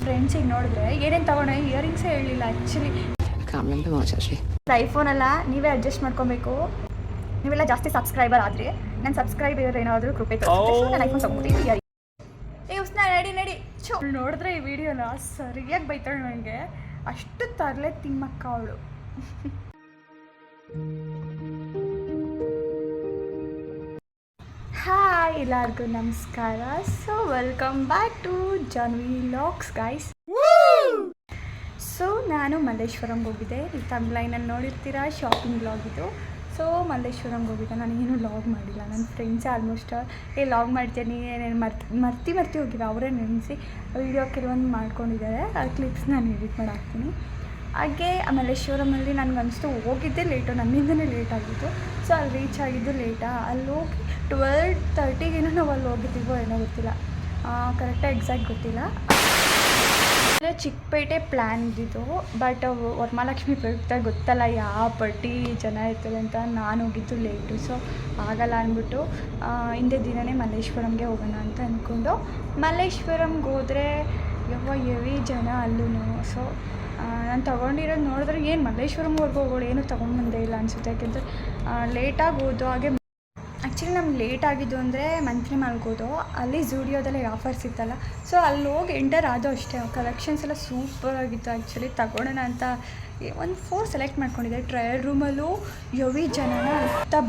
ಫ್ರೆಂಡ್ಸಿಗೆ ನೋಡಿದ್ರೆ ಏನೇನು ತಗೊಂಡೆ ಇಯರಿಂಗ್ಸೇ ಹೇಳಲಿಲ್ಲ ಆ್ಯಕ್ಚುಲಿ. ಐಫೋನ್ ಅಲ್ಲ, ನೀವೇ ಅಡ್ಜಸ್ಟ್ ಮಾಡ್ಕೊಬೇಕು. ನೀವೆಲ್ಲ ಜಾಸ್ತಿ ಸಬ್ಸ್ಕ್ರೈಬರ್ ಆದರೆ ನನ್ನ ಸಬ್ಸ್ಕ್ರೈಬರ್ ಏನಾದರೂ ಕೃಪೆ ತೋರಿಸಿದ್ರೆ ನಾನು ಐಫೋನ್ ತಗೊಂಡು ಇಯರಿಂಗ್ ನಡಿ ನೋಡಿದ್ರೆ ಈ ವಿಡಿಯೋನ ಸರಿಯಾಗಿ ಬೈತಾಳೆ ನನಗೆ. ಅಷ್ಟು ತರಲೆ ತಿಮ್ಮಕ್ಕ ಅವಳು. ಹಾಯ್, ಎಲ್ಲರಿಗೂ ನಮಸ್ಕಾರ. So welcome back to Janvi vlogs guys. So ನಾನು ಮಲ್ಲೇಶ್ವರಂಗೆ ಹೋಗಿದ್ದೆ. ಈ ತಮ್ಲೈನಲ್ಲಿ ನೋಡಿರ್ತೀರಾ, ಶಾಪಿಂಗ್ ವ್ಲಾಗ್ ಇದು. ಸೊ ಮಲ್ಲೇಶ್ವರಂಗೆ ಹೋಗಿದ್ದೆ. ನಾನು ಏನೂ ಲಾಗ್ ಮಾಡಿಲ್ಲ. ನನ್ನ ಫ್ರೆಂಡ್ಸೇ ಆಲ್ಮೋಸ್ಟ್ ಲಾಗ್ ಮಾಡ್ತೀನಿ ಏನೇನು ಮರ್ತಿ ಹೋಗಿಲ್ಲ. ಅವರೇ ನೆನೆಸಿ ವೀಡಿಯೋ ಕೆಲವೊಂದು ಮಾಡ್ಕೊಂಡಿದ್ದಾರೆ. ಆ ಕ್ಲಿಪ್ಸ್ ನಾನು ಎಡಿಟ್ ಮಾಡಿ ಹಾಕ್ತೀನಿ. ಹಾಗೆ ಮಲ್ಲೇಶ್ವರಮಲ್ಲಿ ನನಗನ್ನಿಸ್ತು ಹೋಗಿದ್ದೆ ಲೇಟು, ನನ್ನಿಂದನೇ ಲೇಟ್ ಆಗಿತ್ತು. ಸೊ ಅಲ್ಲಿ ರೀಚ್ ಆಗಿದ್ದು ಲೇಟಾ. ಅಲ್ಲಿ ಹೋಗಿ 12:30 ನಾವು ಅಲ್ಲಿ ಹೋಗಿದ್ದೀವೋ ಏನೋ ಗೊತ್ತಿಲ್ಲ, ಕರೆಕ್ಟಾಗಿ ಎಕ್ಸಾಕ್ಟ್ ಗೊತ್ತಿಲ್ಲ. ಚಿಕ್ಕಪೇಟೆ ಪ್ಲ್ಯಾನ್ ಇದ್ದಿದ್ದು, ಬಟ್ ವರಮಹಾಲಕ್ಷ್ಮಿ ಪ್ರಯುಕ್ತ ಗೊತ್ತಲ್ಲ ಯಾವ ಪಟ್ಟಿ ಜನ ಇರ್ತದೆ ಅಂತ ನಾನು ಹೋಗಿದ್ದು ಲೇಟು. ಸೊ ಆಗಲ್ಲ ಅಂದ್ಬಿಟ್ಟು ಹಿಂದೆ ದಿನವೇ ಮಲ್ಲೇಶ್ವರಂಗೆ ಹೋಗೋಣ ಅಂತ ಅಂದ್ಕೊಂಡು ಮಲ್ಲೇಶ್ವರಂಗೆ ಹೋದರೆ ಹೆವಿ ಜನ ಅಲ್ಲೂ. ಸೊ ನಾನು ತೊಗೊಂಡಿರೋದು ನೋಡಿದ್ರೆ ಏನು ಮಲ್ಲೇಶ್ವರಂವರೆಗೂ ಹೋಗೋಳು, ಏನೂ ತೊಗೊಂಡ್ಬಂದೇ ಇಲ್ಲ ಅನಿಸುತ್ತೆ. ಯಾಕೆಂದರೆ ಲೇಟಾಗಿ ಹೋದೋ. ಹಾಗೆ ಆ್ಯಕ್ಚುಲಿ ನಮ್ಗೆ ಲೇಟ್ ಆಗಿದ್ದು ಅಂದರೆ ಮಂತ್ರಿ ಮಾಲ್ಗೋದು, ಅಲ್ಲಿ ಝೂಡಿಯೋದೆಲ್ಲ ಆಫರ್ಸ್ ಇತ್ತಲ್ಲ. ಸೊ ಅಲ್ಲಿ ಹೋಗಿ ಎಂಟರ್ ಆದೋ ಅಷ್ಟೇ. ಕಲೆಕ್ಷನ್ಸ್ ಎಲ್ಲ ಸೂಪರಾಗಿತ್ತು. ಆ್ಯಕ್ಚುಲಿ ತಗೊಳ್ಳೋಣ ಅಂತ ಒಂದು 4 ಸೆಲೆಕ್ಟ್ ಮಾಡ್ಕೊಂಡಿದ್ದೆ. ಟ್ರಯಲ್ ರೂಮಲ್ಲೂ ಹೆವಿ ಜನನ,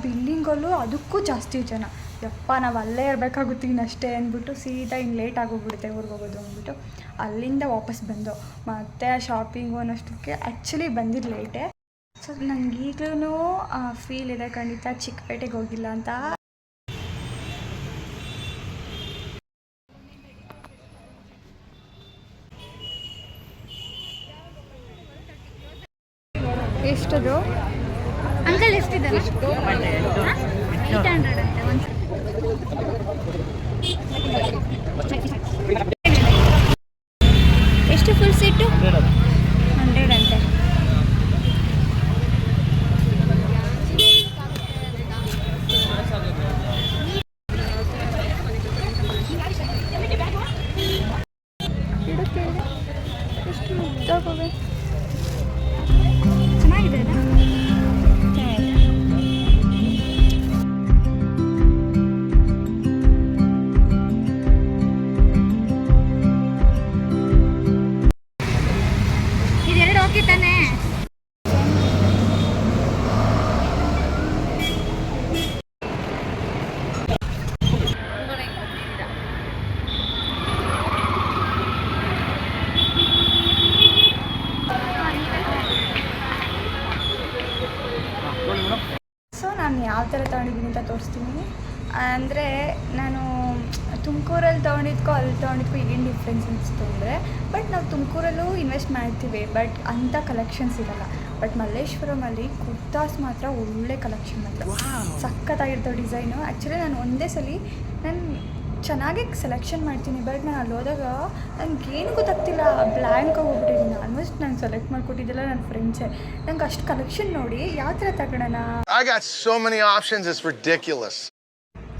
ಬಿಲ್ಲಿಂಗಲ್ಲೂ ಅದಕ್ಕೂ ಜಾಸ್ತಿ ಜನ. ಯಪ್ಪ, ನಾವು ಅಲ್ಲೇ ಇರಬೇಕಾಗುತ್ತೆ ಇನ್ನಷ್ಟೇ ಅಂದ್ಬಿಟ್ಟು ಸೀದಾ ಇನ್ನು ಲೇಟ್ ಆಗೋಗ್ಬಿಡುತ್ತೆ ಊರಿಗೆ ಹೋಗೋದು ಅಂದ್ಬಿಟ್ಟು ಅಲ್ಲಿಂದ ವಾಪಸ್ ಬಂದು ಮತ್ತೆ ಶಾಪಿಂಗು ಅನ್ನೋಷ್ಟಕ್ಕೆ ಆ್ಯಕ್ಚುಲಿ ಬಂದಿದ್ದು ಲೇಟೇ. ಸೊ ನನಗೆ ಈಗಲೂ ಫೀಲ್ ಇದೆ ಖಂಡಿತ ಚಿಕ್ಕಪೇಟೆಗೆ ಹೋಗಿಲ್ಲ ಅಂತ. ಎಷ್ಟದು ಅಂಕಲ್? ಎಷ್ಟಿದೆ? 800 ಅಂತೆ ಒಂದು. ಎಷ್ಟು ಫುಲ್ ಸೀಟು? 100 ಅಂತೆ. ಎಷ್ಟು ಮುದ್ದಾಗವೆ, ಚೆನ್ನಾಗಿದೆ. ಇದೆರಡು ಓಕೆ ತಾನೆ? ಸೊ ನಾನು ಯಾವ ಥರ ತೊಗೊಂಡಿದ್ದೀನಿ ಅಂತ ತೋರಿಸ್ತೀನಿ. ಅಂದರೆ ನಾನು ತುಮಕೂರಲ್ಲಿ ತೊಗೊಂಡಿದ್ಕೋ ಅಲ್ಲಿ ತೊಗೊಂಡಿದ್ಕೋ ಏನು ಡಿಫ್ರೆನ್ಸ್ ಅನಿಸ್ತು ಅಂದರೆ, ಬಟ್ ನಾವು ತುಮಕೂರಲ್ಲೂ ಇನ್ವೆಸ್ಟ್ ಮಾಡ್ತೀವಿ, ಬಟ್ ಅಂಥ ಕಲೆಕ್ಷನ್ಸ್ ಇರೋಲ್ಲ. ಬಟ್ ಮಲ್ಲೇಶ್ವರಮಲ್ಲಿ ಕುರ್ತಾಸ್ ಮಾತ್ರ ಒಳ್ಳೆ ಕಲೆಕ್ಷನ್, ಮಾತ್ರ ಸಖತ್ತಾಗಿರ್ತವೆ ಡಿಸೈನು. ಆ್ಯಕ್ಚುಲಿ ನಾನು ಒಂದೇ ಸಲ ನಾನು ಚೆನ್ನಾಗಿ ಸೆಲೆಕ್ಷನ್ ಮಾಡ್ತೀನಿ, ಬಟ್ ನಾನು ಅಲ್ಲಿ ಹೋದಾಗ ನನಗೇನು ಗೊತ್ತಾಗ್ತಿಲ್ಲ, ಬ್ಲ್ಯಾಂಕ್ ಹೋಗ್ಬಿಟ್ಟಿದ್ದೀನಿ. ಆಲ್ಮೋಸ್ಟ್ ನಾನು ಸೆಲೆಕ್ಟ್ ಮಾಡಿಕೊಟ್ಟಿದ್ದೆಲ್ಲ ನನ್ನ ಫ್ರೆಂಡ್ಸೇ. ನಂಗೆ ಅಷ್ಟು ಕಲೆಕ್ಷನ್ ನೋಡಿ ಯಾವ ಥರ ತಗೊಳ್ಳೋಣ.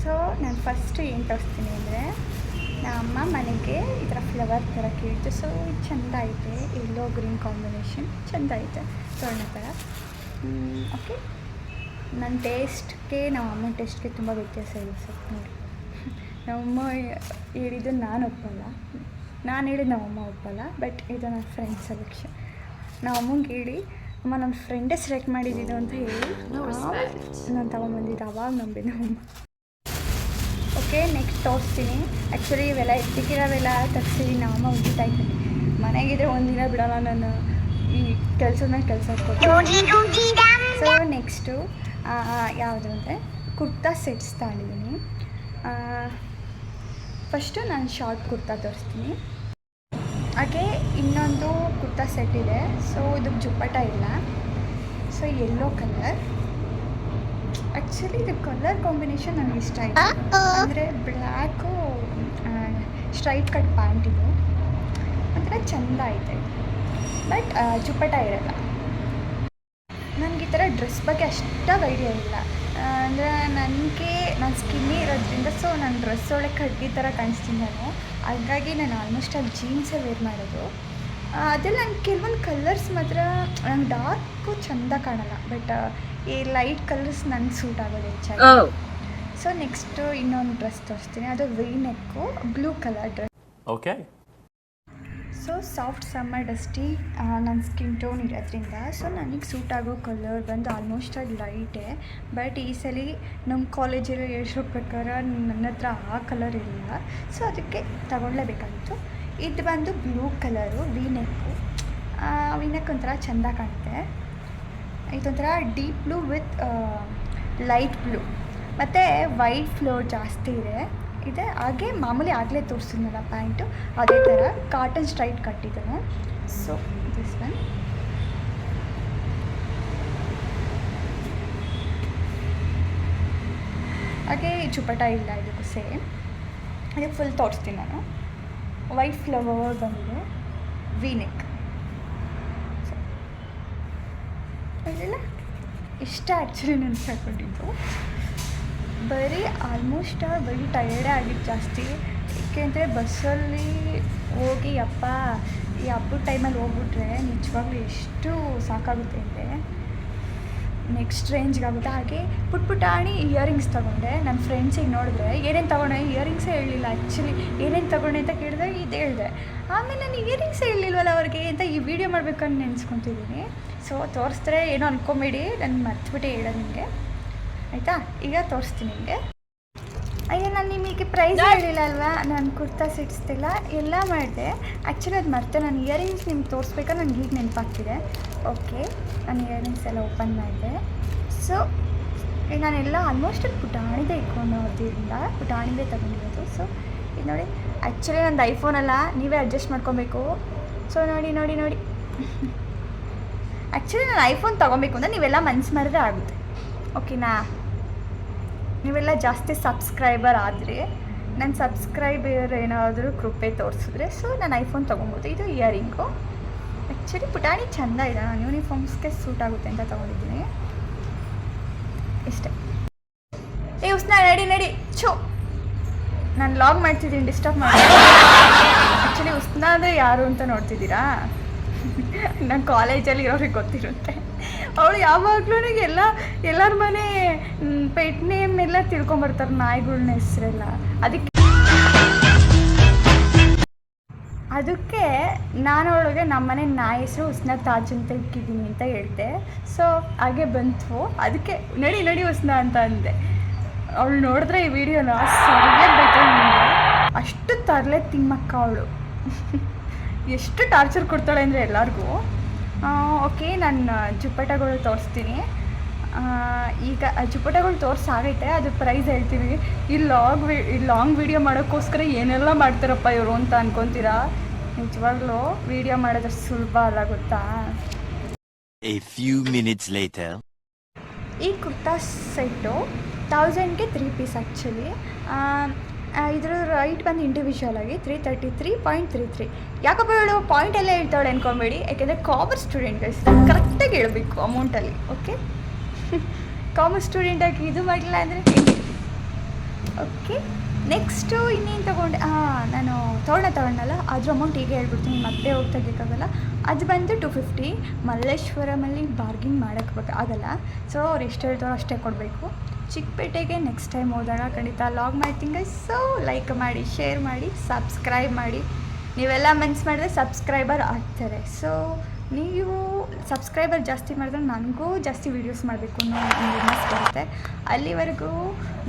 ಸೊ ನಾನು ಫಸ್ಟ್ ಏನು ತೋರಿಸ್ತೀನಿ ಅಂದರೆ, ನಮ್ಮ ಅಮ್ಮ ಮನೆಗೆ ಈ ಥರ ಫ್ಲವರ್ ಥರ ಕೇಳಿತ್ತು. ಸೊ ಇದು ಚೆಂದ ಐತೆ, ಎಲ್ಲೋ ಗ್ರೀನ್ ಕಾಂಬಿನೇಷನ್ ಚೆಂದ ಐತೆ ತೊಗೊಳ್ಳೋ ಥರ. ಓಕೆ, ನನ್ನ ಟೇಸ್ಟ್ಗೆ ನಮ್ಮ ಅಮ್ಮನ ಟೇಸ್ಟ್ಗೆ ತುಂಬ ವ್ಯತ್ಯಾಸ ಇದೆ. ಸೊ ನೋಡಿ, ನಮ್ಮಮ್ಮ ಹೇಳಿದ್ದು ನಾನು ಒಪ್ಪಲ್ಲ, ನಾನು ಹೇಳಿದ್ದು ನಮ್ಮಮ್ಮ ಒಪ್ಪಲ್ಲ, ಬಟ್ ಇದು ನನ್ನ ಫ್ರೆಂಡ್ ಸೆಲೆಕ್ಷನ್. ನಮ್ಮಮ್ಮಂಗೆ ಹೇಳಿ, ಅಮ್ಮ ನನ್ನ ಫ್ರೆಂಡೇ ಸೆಲೆಕ್ಟ್ ಮಾಡಿದ್ದು ಅಂತ ಹೇಳಿ ನಾನು ತೊಗೊಂಬಂದಿದ್ದು. ಅವಾಗ ನಂಬಿದ್ದು ನಮ್ಮಮ್ಮ. ಓಕೆ, ನೆಕ್ಸ್ಟ್ ತೋರಿಸ್ತೀನಿ. ಆ್ಯಕ್ಚುಲಿ ಇವೆಲ್ಲ ಎತ್ತಿಕ್ಕಿರೋವೆಲ್ಲ ತರಿಸಿದ್ದೀನಿ. ನಮ್ಮಮ್ಮ ಉಗಿತಾಯಿದ್ದೀನಿ. ಮನೆಗಿದ್ರೆ ಒಂದಿನ ಬಿಡೋಲ್ಲ ನಾನು, ಈ ಕೆಲಸದ ಮೇಲೆ ಕೆಲಸ ಕೊಡ್ತೀನಿ. ಸೊ ನೆಕ್ಸ್ಟು ಯಾವುದು ಅಂದರೆ ಕುರ್ತಾ ಸೆಟ್ಸ್ ತಗೊಂಡಿದ್ದೀನಿ. ಫಸ್ಟು ನಾನು ಶಾರ್ಟ್ ಕುರ್ತಾ ತೋರಿಸ್ತೀನಿ. ಹಾಗೆ ಇನ್ನೊಂದು ಕುರ್ತಾ ಸೆಟ್ ಇದೆ. ಸೊ ಇದಕ್ಕೆ ಜುಪ್ಪಟ ಇಲ್ಲ. So yellow colour. ಆ್ಯಕ್ಚುಲಿ ಇದು ಕಲರ್ ಕಾಂಬಿನೇಷನ್ ನನಗೆ ಇಷ್ಟ ಆಯಿತು. ಅಂದರೆ ಬ್ಲ್ಯಾಕು ಸ್ಟ್ರೈಟ್ ಕಟ್ ಪ್ಯಾಂಟ್ ಇದು ಒಂಥರ ಚೆಂದ ಐತೆ, ಬಟ್ ಜುಪ್ಪಟ ಇರಲ್ಲ. ನನಗೆ ಈ ಥರ ಡ್ರೆಸ್ ಬಗ್ಗೆ ಅಷ್ಟಾಗಿ ಐಡಿಯಾ ಇಲ್ಲ. ಅಂದರೆ ನನಗೆ ನಾನು ಸ್ಕಿನ್ನಿ ಇರೋದ್ರಿಂದ ಸೊ ನಾನು ಡ್ರೆಸ್ ಒಳಗೆ ಕಡ್ಡಿ ಥರ ಕಾಣಿಸ್ತೀನಿ ನಾನು. ಹಾಗಾಗಿ ನಾನು ಆಲ್ಮೋಸ್ಟ್ ಅಲ್ಲಿ ಜೀನ್ಸೇ ವೇರ್ ಮಾಡೋದು. ಅದ್ರಲ್ಲಿ ನಂಗೆ ಕೆಲವೊಂದು ಕಲರ್ಸ್ ಮಾತ್ರ ನಂಗೆ ಡಾರ್ಕು ಚೆಂದ ಕಾಣಲ್ಲ, ಬಟ್ ಈ ಲೈಟ್ ಕಲರ್ಸ್ ನನಗೆ ಸೂಟ್ ಆಗೋದು ಹೆಚ್ಚಾಗಿ. ಸೊ ನೆಕ್ಸ್ಟು ಇನ್ನೊಂದು ಡ್ರೆಸ್ ತೋರಿಸ್ತೀನಿ, ಅದು V neck blue colour dress. Okay. So soft summer dusty ನನ್ನ ಸ್ಕಿನ್ ಟೋನ್ ಇರೋದ್ರಿಂದ ಸೊ ನನಗೆ ಸೂಟ್ ಆಗೋ ಕಲರ್ ಬಂದು ಆಲ್ಮೋಸ್ಟ್ ಅದು ಲೈಟೇ. ಬಟ್ ಈ ಸಲ ನಮ್ಮ ಕಾಲೇಜಲ್ಲಿ ಹೇಳಿರೋ ಪ್ರಕಾರ ನನ್ನ ಹತ್ರ ಆ ಕಲರ್ ಇರಲಿಲ್ಲ, ಸೊ ಅದಕ್ಕೆ ತಗೊಳ್ಳೇಬೇಕಾಗಿತ್ತು. ಇದು ಬಂದು ಬ್ಲೂ ಕಲರು ವಿ ನೆಕ್ ಒಂಥರ ಚೆಂದ ಕಾಣುತ್ತೆ. ಇದೊಂಥರ deep blue with light blue ಮತ್ತು ವೈಟ್ ಫ್ಲೋರ್ ಜಾಸ್ತಿ ಇದೆ. ಹಾಗೆ ಮಾಮೂಲಿ ಆಗಲೇ ತೋರಿಸಿದ್ನಲ್ಲ ಪ್ಯಾಂಟು, ಅದೇ ಥರ ಕಾಟನ್ ಸ್ಟ್ರೈಟ್ ಕಟ್ಟಿದ್ದನು. So this one. ಹಾಗೆ ಚುಪಟ ಇಲ್ಲ ಇದಕ್ಕೂ ಸೇಮ್. ಅದಕ್ಕೆ ಫುಲ್ ತೋರಿಸ್ತೀನಿ ನಾನು. ವೈಟ್ ಫ್ಲವರ್ ಬಂದಿದೆ, ವಿ ನೆಕ್. ಇದೆಲ್ಲ ಇಷ್ಟ ಆ್ಯಕ್ಚುಲಿ ನಾನು ತಗೊಂಡಿದ್ದು. ಬರೀ ಆಲ್ಮೋಸ್ಟ್ ಬರೀ ಟಯರ್ಡೇ ಆಗಿದ್ದು ಜಾಸ್ತಿ. ಏಕೆಂದರೆ ಬಸ್ಸಲ್ಲಿ ಹೋಗಿ ಈ ಹಬ್ಬದ ಟೈಮಲ್ಲಿ ಹೋಗ್ಬಿಟ್ರೆ ನಿಜವಾಗ್ಲೂ ಎಷ್ಟು ಸಾಕಾಗುತ್ತೆ ಅಂದರೆ ನೆಕ್ಸ್ಟ್ ರೇಂಜ್ಗಾಗುತ್ತೆ. ಹಾಗೆ ಪುಟ್ಪುಟಾಣಿ ಇಯರಿಂಗ್ಸ್ ತೊಗೊಂಡೆ. ನನ್ನ ಫ್ರೆಂಡ್ಸಿಗೆ ನೋಡಿದ್ರೆ ಏನೇನು ತೊಗೊಂಡೆ, ಇಯರಿಂಗ್ಸೇ ಹೇಳಲಿಲ್ಲ ಆ್ಯಕ್ಚುಲಿ. ಏನೇನು ತೊಗೊಂಡೆ ಅಂತ ಕೇಳಿದ್ರೆ ಇದು ಹೇಳಿದೆ. ಆಮೇಲೆ ನಾನು ಇಯರಿಂಗ್ಸೇ ಹೇಳಲಿಲ್ವಲ್ಲ ಅವ್ರಿಗೆ ಅಂತ ಈ ವಿಡಿಯೋ ಮಾಡ್ಬೇಕಂತ ನೆನೆಸ್ಕೊತಿದ್ದೀನಿ. ಸೊ ತೋರಿಸಿದ್ರೆ ಏನೋ ಅಂದ್ಕೊಂಬೇಡಿ, ನಾನು ಮರ್ತ್ಬಿಟ್ಟು ಹೇಳೋದು ನಿಮಗೆ, ಆಯಿತಾ? ಈಗ ತೋರಿಸ್ತೀನಿ ನಿಮಗೆ. ಅಯ್ಯೋ, ನಾನು ನಿಮಗೆ ಪ್ರೈಸ್ ಹೇಳಿಲ್ಲ ಅಲ್ವಾ, ನಾನು ಕುರ್ತಾ ಸಿಡಿಸ್ತಿಲ್ಲ ಎಲ್ಲ ಮಾಡಿದೆ. ಆ್ಯಕ್ಚುಲಿ ಅದು ಮರ್ತೆ. ನಾನು ಇಯರಿಂಗ್ಸ್ ನಿಮ್ಗೆ ತೋರಿಸ್ಬೇಕಾದ್ರೆ ನನಗೆ ಈಗ ನೆನಪಾಗ್ತಿದೆ. ಓಕೆ, ನಾನು ಇಯರಿಂಗ್ಸ್ ಎಲ್ಲ ಓಪನ್ ಮಾಡಿದೆ. ಸೊ ನಾನೆಲ್ಲ ಆಲ್ಮೋಸ್ಟ್ ಪುಟಾಣಿದೆ ಇಟ್ಕೊಂಡೋದ್ರಿಂದ ಪುಟಾಣಿದೆ ತಗೊಂಡಿರೋದು. ಸೊ ಇದು ನೋಡಿ, ಆ್ಯಕ್ಚುಲಿ ನಂದು ಐಫೋನ್ ಅಲ್ಲ, ನೀವೇ ಅಡ್ಜಸ್ಟ್ ಮಾಡ್ಕೊಬೇಕು. ಸೊ ನೋಡಿ ಆ್ಯಕ್ಚುಲಿ ನಾನು ಐಫೋನ್ ತೊಗೊಬೇಕು ಅಂದರೆ ನೀವೆಲ್ಲ ಮನ್ಸು ಮಾಡಿದ್ರೆ ಆಗುತ್ತೆ, ಓಕೆನಾ? ನೀವೆಲ್ಲ ಜಾಸ್ತಿ ಸಬ್ಸ್ಕ್ರೈಬರ್ ಆದರೆ, ನನ್ನ ಸಬ್ಸ್ಕ್ರೈಬರ್ ಏನಾದರೂ ಕೃಪೆ ತೋರಿಸಿದ್ರೆ ಸೊ ನಾನು ಐಫೋನ್ ತೊಗೊಬೋದು. ಇದು ಇಯರಿಂಗು ಆ್ಯಕ್ಚುಲಿ ಪುಟಾಣಿ ಚೆಂದ ಇದೆ, ನಾನು ಯೂನಿಫಾರ್ಮ್ಸ್ಗೆ ಸೂಟ್ ಆಗುತ್ತೆ ಅಂತ ತೊಗೊಂಡಿದ್ದೀನಿ. ಇಷ್ಟೇ. ಉಸ್ನಾ ನಡಿ ಚೋ, ನಾನು ಲಾಗ್ ಮಾಡ್ತಿದ್ದೀನಿ, ಡಿಸ್ಟರ್ಬ್ ಮಾಡಿ. ಆ್ಯಕ್ಚುಲಿ ಉಸ್ನಾ ಅಂದರೆ ಯಾರು ಅಂತ ನೋಡ್ತಿದ್ದೀರಾ? ನನ್ನ ಕಾಲೇಜಲ್ಲಿ ಇರೋರಿಗೆ ಗೊತ್ತಿರುತ್ತೆ. ಅವಳು ಯಾವಾಗಲೂ ಎಲ್ಲರ ಮನೆ ಪೆಟ್ ನೇಮ್ ಎಲ್ಲ ತಿಳ್ಕೊಂಬರ್ತಾರೆ, ನಾಯಿಗಳ್ನ ಹೆಸರೆಲ್ಲ. ಅದಕ್ಕೆ ನಾನು ಅವಳಿಗೆ ನಮ್ಮನೆ ನಾಯಿ ಹೆಸರು ಉಸ್ನಾ ತಾಜ್ ಅಂತ ಇಕ್ಕಿದ್ದೀನಿ ಅಂತ ಹೇಳ್ದೆ. ಸೊ ಹಾಗೆ ಬಂತು, ಅದಕ್ಕೆ ನಡಿ ಉಸ್ನಾ ಅಂತ ಅಂದೆ. ಅವಳು ನೋಡಿದ್ರೆ ಈ ವಿಡಿಯೋನ ಸರಿಯಾಗಿ ಬೇಕು, ಅಷ್ಟು ತರಲೆ ತಿಮ್ಮಕ್ಕ ಅವಳು. ಎಷ್ಟು ಟಾರ್ಚರ್ ಕೊಡ್ತಾಳೆ ಅಂದರೆ ಎಲ್ಲರಿಗೂ. ಓಕೆ, ನಾನು ಜುಪ್ಪಟಗಳು ತೋರಿಸ್ತೀನಿ. ಈಗ ಜುಪ್ಪಟಗಳು ತೋರಿಸಾಗೈತೆ, ಅದು ಪ್ರೈಸ್ ಹೇಳ್ತೀವಿ. ಈ ಲಾಂಗ್ ವಿಡಿಯೋ ಮಾಡೋಕ್ಕೋಸ್ಕರ ಏನೆಲ್ಲ ಮಾಡ್ತಾರಪ್ಪ ಇವರು ಅಂತ ಅನ್ಕೊತೀರಾ. ನಿಜವಾಗ್ಲೂ ವಿಡಿಯೋ ಮಾಡೋದಷ್ಟು ಸುಲಭ ಅಲ್ಲ, ಗೊತ್ತಾ? A few minutes later. ಈ ಕುರ್ತಾ ಸೆಟ್ಟು 1000ಗೆ 3 ಪೀಸ್ ಆ್ಯಕ್ಚುಲಿ. ಇದ್ರ ರೈಟ್ ಬಂದು ಇಂಡಿವಿಜುವಲ್ ಆಗಿ 333.33. ಯಾಕಪ್ಪ ಹೇಳು ಪಾಯಿಂಟ್ ಎಲ್ಲ ಹೇಳ್ತಾಳೆ ಅನ್ಕೊಬೇಡಿ, ಯಾಕೆಂದರೆ ಕಾಮರ್ಸ್ ಸ್ಟೂಡೆಂಟ್ ಗೈಸ್, ಕರೆಕ್ಟಾಗಿ ಹೇಳಬೇಕು ಅಮೌಂಟಲ್ಲಿ. ಓಕೆ, ಕಾಮರ್ಸ್ ಸ್ಟೂಡೆಂಟಾಗಿ ಇದು ಮಾಡಲಿಲ್ಲ ಅಂದರೆ ಹೇಗೆ? ಓಕೆ, ನೆಕ್ಸ್ಟು ಇನ್ನೇನು ತೊಗೊಂಡೆ, ನಾನು ತಗೊಂಡಲ್ಲ ಅದ್ರ ಅಮೌಂಟ್ ಈಗ ಹೇಳ್ಬಿಡ್ತೀನಿ, ಮತ್ತೆ ಹೋಗಿ ತೆಗಿಯೋಕ್ಕಾಗಲ್ಲ. ಅದು ಬಂದು 250. ಮಲ್ಲೇಶ್ವರಮಲ್ಲಿ ಬಾರ್ಗಿಂಗ್ ಮಾಡೋಕ್ಕೆ ಆಗಲ್ಲ, ಸೊ ಅವ್ರು ಎಷ್ಟು ಹೇಳ್ತಾರೋ ಅಷ್ಟೇ ಕೊಡಬೇಕು. ಚಿಕ್ಕಪೇಟೆಗೆ ನೆಕ್ಸ್ಟ್ ಟೈಮ್ ಹೋದಾಗ ಖಂಡಿತ ಲಾಗ್ ಮಾಡ್ತೀನಿ ಗೈಸ್. ಸೊ ಲೈಕ್ ಮಾಡಿ, ಶೇರ್ ಮಾಡಿ, ಸಬ್ಸ್ಕ್ರೈಬ್ ಮಾಡಿ. ನೀವೆಲ್ಲ ಮನ್ಸು ಮಾಡಿದ್ರೆ ಸಬ್ಸ್ಕ್ರೈಬರ್ ಆಗ್ತಾರೆ. ಸೊ ನೀವು ಸಬ್ಸ್ಕ್ರೈಬರ್ ಜಾಸ್ತಿ ಮಾಡಿದ್ರೆ ನನಗೂ ಜಾಸ್ತಿ ವೀಡಿಯೋಸ್ ಮಾಡಬೇಕು ಅನ್ನೋ ಒಂದು ಮನಸ್ಸು ಬರುತ್ತೆ. ಅಲ್ಲಿವರೆಗೂ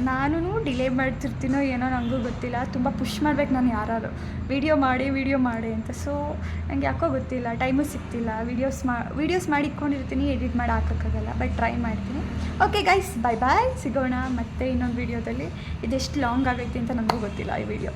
ನಾನು ಡಿಲೇ ಮಾಡ್ತಿರ್ತೀನೋ ಏನೋ ನನಗೂ ಗೊತ್ತಿಲ್ಲ. ತುಂಬ ಪುಷ್ ಮಾಡ್ಬೇಕು ನಾನು ಯಾರು ವೀಡಿಯೋ ಮಾಡಿ ಅಂತ. ಸೊ ನನಗೆ ಯಾಕೋ ಗೊತ್ತಿಲ್ಲ, ಟೈಮು ಸಿಗ್ತಿಲ್ಲ. ವೀಡಿಯೋಸ್ ಮಾಡಿ ಇಟ್ಕೊಂಡಿರ್ತೀನಿ, ಎಡಿಟ್ ಮಾಡಿ ಹಾಕೋಕ್ಕಾಗಲ್ಲ, ಬಟ್ ಟ್ರೈ ಮಾಡ್ತೀನಿ. ಓಕೆ ಗೈಸ್, ಬಾಯ್, ಸಿಗೋಣ ಮತ್ತೆ ಇನ್ನೊಂದು ವೀಡಿಯೋದಲ್ಲಿ. ಇದೆಷ್ಟು ಲಾಂಗ್ ಆಗೈತೆ ಅಂತ ನನಗೂ ಗೊತ್ತಿಲ್ಲ ಈ ವಿಡಿಯೋ.